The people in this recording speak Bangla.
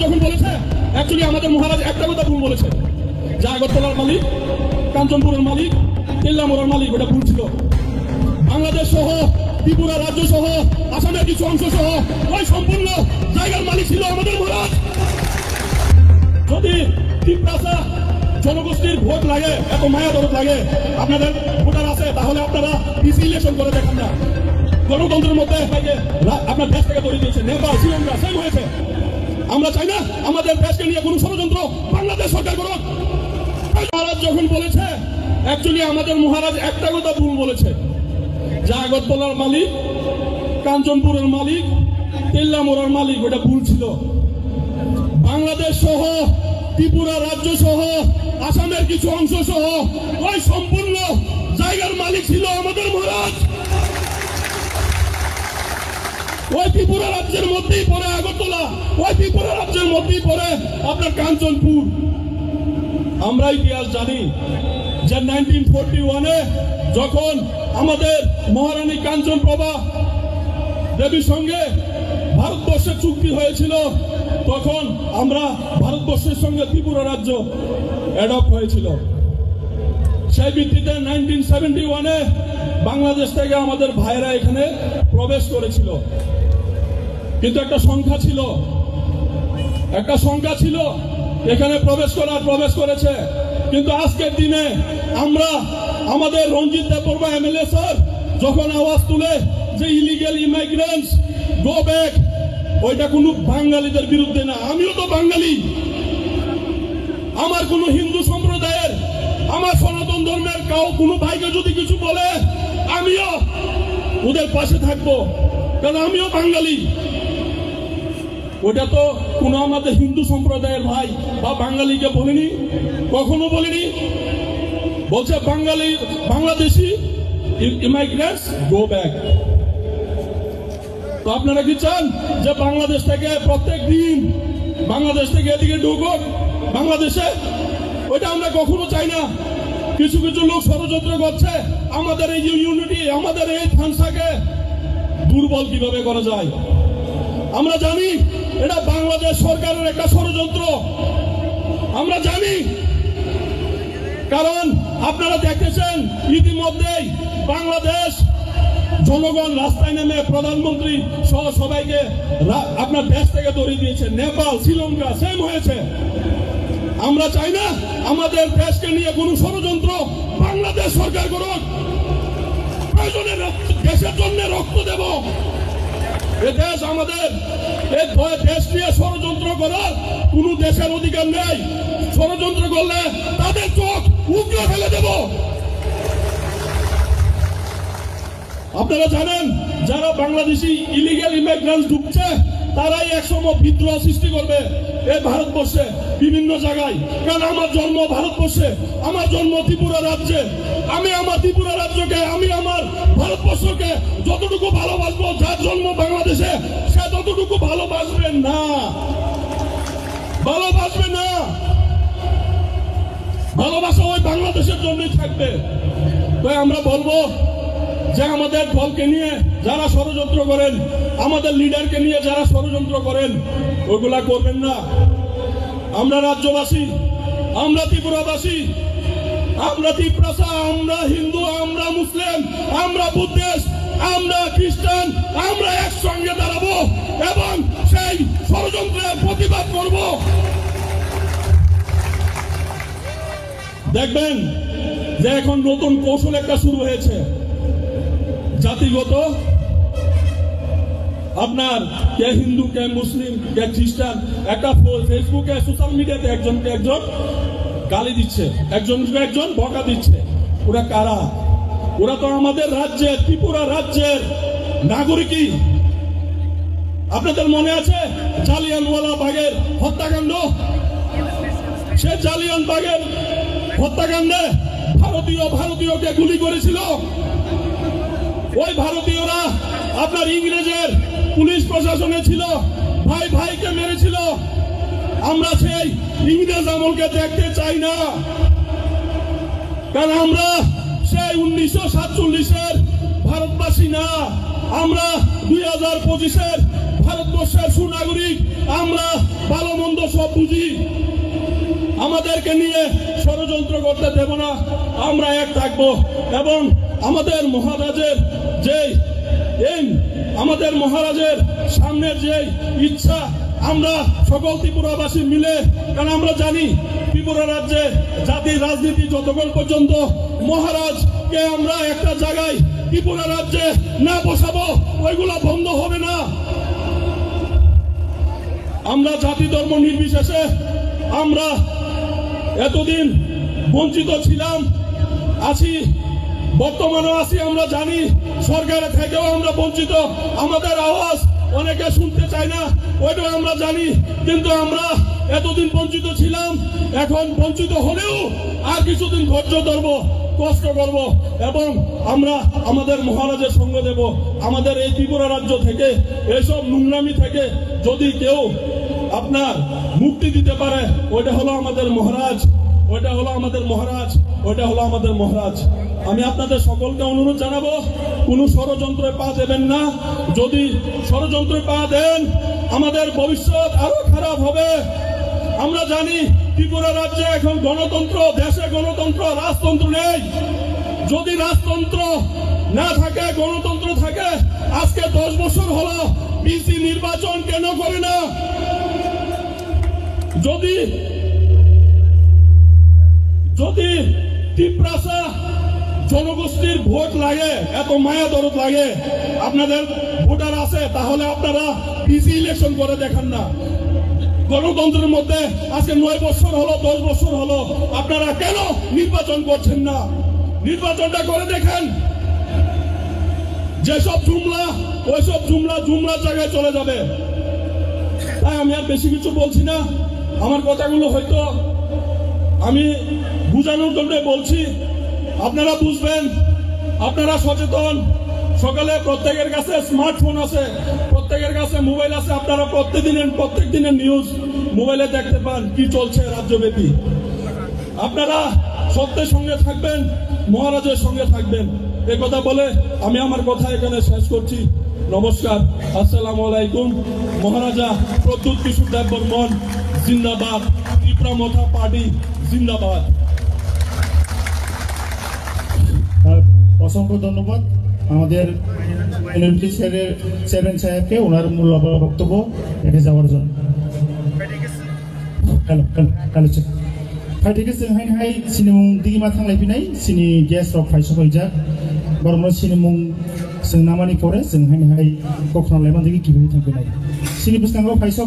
যখন বলেছে অ্যাকচুয়ালি আমাদের মহারাজ একটা কথা ভুল বলেছে, যে আগরতলার মালিক, কাঞ্চনপুরের মালিক, তেল্লামোড়ার মালিক, ওটা ভুল ছিল। বাংলাদেশ সহ ত্রিপুরা রাজ্য সহ আসামের কিছু অংশ সহ ওই সম্পূর্ণ জায়গার মালিক ছিল আমাদের মহারাজ। যদি তিপ্রাসা জনগোষ্ঠীর ভোট লাগে, এত মায়া দরদ লাগে, আপনাদের ভোটার আছে, তাহলে আপনারা ইসি ইলেকশন করে দেখেন না। গণতন্ত্রের মধ্যে আপনার দেশ থেকে তৈরি দিয়েছে, নেপাল, শ্রীলঙ্কা সেম হয়েছে। আমরা চাই না আমাদের দেশকে নিয়ে কোন ষড়যন্ত্র বাংলাদেশ সরকার করুক। মহারাজ যখন বলেছে, অ্যাকচুয়ালি আমাদের মহারাজ একটা কথা ভুল বলেছে, যে আগরতলার মালিক, কাঞ্চনপুরের মালিক, তেল্লামোড়ার মালিক, ওটা ভুল ছিল। বাংলাদেশ সহ ত্রিপুরা রাজ্য সহ আসামের কিছু অংশ সহ ওই সম্পূর্ণ জায়গার মালিক ছিল আমাদের মহারাজ। ওই ত্রিপুরা রাজ্যের মধ্যেই পড়ে আগরতলা, ওই ত্রিপুরা রাজ্যের মধ্যেই পড়ে আপনার কাঞ্চনপুর। আমরা ইতিহাস জানি যে 1941-এ যখন আমাদের মহারানী কাঞ্চনপ্রভা দেবীর সঙ্গে ভারতবর্ষের চুক্তি হয়েছিল, তখন আমরা ভারতবর্ষের সঙ্গে ত্রিপুরা রাজ্য অ্যাডপ্ট হয়েছিল। সেই ভিত্তিতে 1971-এ বাংলাদেশ থেকে আমাদের ভাইরা এখানে প্রবেশ করেছিল, কিন্তু একটা সংখ্যা ছিল এখানে প্রবেশ করেছে। কিন্তু আজকের দিনে আমরা আমাদের রঞ্জিত দেববর্মা এমএলএ স্যার যখন আওয়াজ তুলে যে ইলিগেল ইমাইগ্রেন্টস গো ব্যাক, ওইটা কোনো বাঙালিদের বিরুদ্ধে না। আমিও তো বাঙালি, আমার কোনো হিন্দু সম্প্রদায়ের, আমার সনাতন ধর্মের কোনো ভাইকে যদি কিছু বলে, আমিও ওদের পাশে থাকবো, কারণ আমিও বাঙালি। ওটা তো কোনো আমাদের হিন্দু সম্প্রদায়ের ভাই বা বাঙালিকে বলিনি, কখনো বলিনি। বলছে বাংলাদেশি ইমাইগ্রেন্টস গো ব্যাক। তো আপনারা কি চান যে বাংলাদেশ থেকে প্রত্যেক দিন বাংলাদেশ থেকে এদিকে ঢুকুক বাংলাদেশে? ওইটা আমরা কখনো চাই না। কিছু লোক ষড়যন্ত্র করছে আমাদের এই যে ইউনিটি, আমাদের এই থানসাকে দুর্বল কিভাবে করা যায়। আমরা জানি এটা বাংলাদেশ সরকারের একটা ষড়যন্ত্র, আমরা জানি। কারণ আপনারা দেখতেছেন ইতিমধ্যেই বাংলাদেশ জনগণ রাস্তায় নেমে প্রধানমন্ত্রী সহ সবাইকে আপনার দেশ থেকে ধরিয়ে দিয়েছে। নেপাল, শ্রীলঙ্কা সেম হয়েছে। আমরা চাই না আমাদের দেশকে নিয়ে কোন ষড়যন্ত্র বাংলাদেশ সরকার করুক। প্রয়োজনে দেশের জন্য রক্ত দেব। এ দেশ আমাদের, এই দেশ নিয়ে ষড়যন্ত্র করার কোন দেশের অধিকার নেই। ষড়যন্ত্র করলে তাদের চোখ উগড়ে ফেলে দেব। আপনারা জানেন যারা বাংলাদেশি ইলিগেল ইমিগ্রেন্টস ঢুকছে, তারাই একসময় বিদ্রোহ সৃষ্টি করবে এই ভারতবর্ষে বিভিন্ন জায়গায়। কারণ আমার জন্ম ভারতবর্ষে, আমার জন্ম ত্রিপুরা রাজ্যে। আমি আমার ত্রিপুরা রাজ্যকে, আমি আমার ভারতবর্ষকে যতটুকু ভালোবাসবো, যার জন্ম বাংলাদেশে সে ততটুকু ভালোবাসবেন না, ভালোবাসা ওই বাংলাদেশের জন্যই থাকবে। তাই আমরা বলবো যে আমাদের দলকে নিয়ে যারা ষড়যন্ত্র করেন, আমাদের লিডারকে নিয়ে যারা ষড়যন্ত্র করেন, ওইগুলা করবেন না। আমরা রাজ্যবাসী, আমরা ত্রিপুরাবাসী, আমরা ত্রিপ্রাসা, আমরা হিন্দু, আমরা মুসলিম, আমরা বুদ্ধিস্ট, আমরা খ্রিস্টান, আমরা একসঙ্গে দাঁড়াবো এবং সেই ষড়যন্ত্রের প্রতিবাদ করব। দেখবেন যে এখন নতুন কৌশল একটা শুরু হয়েছে, জাতিগত, আপনার কে হিন্দু, কে মুসলিম, কে খ্রিস্টান, একটা ফেসবুকে সোশ্যাল মিডিয়াতে একজনকে একজন গালি দিচ্ছে, একজনকে একজন বকা দিচ্ছে। ওরা কারা? ওরা তো আমাদের রাজ্যের, ত্রিপুরা রাজ্যের নাগরিকই। আপনাদের মনে আছে জালিয়ানওয়ালাবাগের হত্যাকাণ্ড? সে জালিয়ানবাগের হত্যাকাণ্ডে ভারতীয়কে গুলি করেছিল। ওই ভারতীয়রা আপনার ইংরেজের পুলিশ প্রশাসনে ছিল, ভাইকে মেরেছিল। আমরা সেই ইংরেজ আমলকে দেখতে চাই না, কারণ আমরা সেই 1947-এর ভারতবাসী না। আমরা 2025-এর ভারতবর্ষের সুনাগরিক। আমরা ভালো মন্দ বুঝি, আমাদেরকে নিয়ে ষড়যন্ত্র করতে দেব না। আমরা এক থাকবো এবং আমাদের মহারাজের যে আমাদের মহারাজের সামনের যে ইচ্ছা, আমরা সকল ত্রিপুরাবাসী মিলে, কারণ আমরা জানি ত্রিপুরা রাজ্যে জাতির রাজনীতি যতক্ষণ পর্যন্ত মহারাজকে আমরা একটা জায়গায় ত্রিপুরা রাজ্যে না বসাবো ওইগুলো বন্ধ হবে না। আমরা জাতি ধর্ম নির্বিশেষে আমরা এতদিন বঞ্চিত ছিলাম, আছি, বর্তমানেও আছি। আমরা জানি সরকারের থেকেও আমরা বঞ্চিত, আমাদের আওয়াজ অনেকে শুনতে চায় না, ওইটাও আমরা জানি। কিন্তু আমরা এতদিন বঞ্চিত ছিলাম, এখন বঞ্চিত হলেও আর কিছুদিন ধৈর্য ধরব, কষ্ট করব এবং আমরা আমাদের মহারাজের সঙ্গ দেব। আমাদের এই ত্রিপুরা রাজ্য থেকে এইসব নোংরামি থেকে যদি কেউ আপনার মুক্তি দিতে পারে, ওইটা হলো আমাদের মহারাজ, ওইটা হলো আমাদের মহারাজ, ওইটা হলো আমাদের মহারাজ। আমি আপনাদের সকলকে অনুরোধ জানাবো, কোনো ষড়যন্ত্রে পা দেবেন না। যদি ষড়যন্ত্রে পা দেন আমাদের ভবিষ্যৎ আরো খারাপ হবে। আমরা জানি ত্রিপুরা রাজ্যে এখন গণতন্ত্র, দেশে গণতন্ত্র, রাজতন্ত্র নেই। যদি রাজতন্ত্র না থাকে, গণতন্ত্র থাকে, আজকে 10 বছর হলো পিসি নির্বাচন কেন করে না? যদি ত্রিপ্রাসা জনগোষ্ঠীর ভোট লাগে, এত মায়া দরদ লাগে, আপনাদের ভোটার আছে, তাহলে আপনারা পিসি ইলেকশন করে দেখান না। গণতন্ত্রের মধ্যে আজকে 9 বছর হলো, 10 বছর হলো, আপনারা কেন নির্বাচন করছেন না? নির্বাচনটা করে দেখেন। যেসব জুমলা, ওইসব জুমলার জায়গায় চলে যাবে। তাই আমি আর বেশি কিছু বলছি না। আমার কথাগুলো হয়তো আমি বুঝানোর জন্য বলছি, আপনারা বুঝবেন, আপনারা সচেতন। সকালে প্রত্যেকের কাছে স্মার্টফোন আছে, প্রত্যেকের কাছে মোবাইল আছে, আপনারা প্রত্যেক দিনের নিউজ মোবাইলে দেখতে পান কি চলছে রাজ্যব্যাপী। আপনারা সত্যের সঙ্গে থাকবেন, মহারাজের সঙ্গে থাকবেন। এই কথা বলে আমি আমার কথা এখানে শেষ করছি। নমস্কার, আসসালামু আলাইকুম। মহারাজা প্রদ্যুৎ কিশোর দেব বর্মন জিন্দাবাদ, ত্রিপুরা মথা পার্টি জিন্দাবাদ। অসংখ্য ধন্যবাদ আমাদের এনএলপি চেয়ারম্যান সাহেবকে ওনার মূল্যবান বক্তব্য রেখে যাওয়ার জন্য। फाइटेके जोंहाय सिनिमुं दिगिमा थांलाय फैनाय सिनि गेस रक फाइस फैजा बरमनो सिनिमुं जोंनामानि परे जोंहाय कखना लायमान दिगि गिबि थांफैनाय सिनि बुस्थांगाव फाइस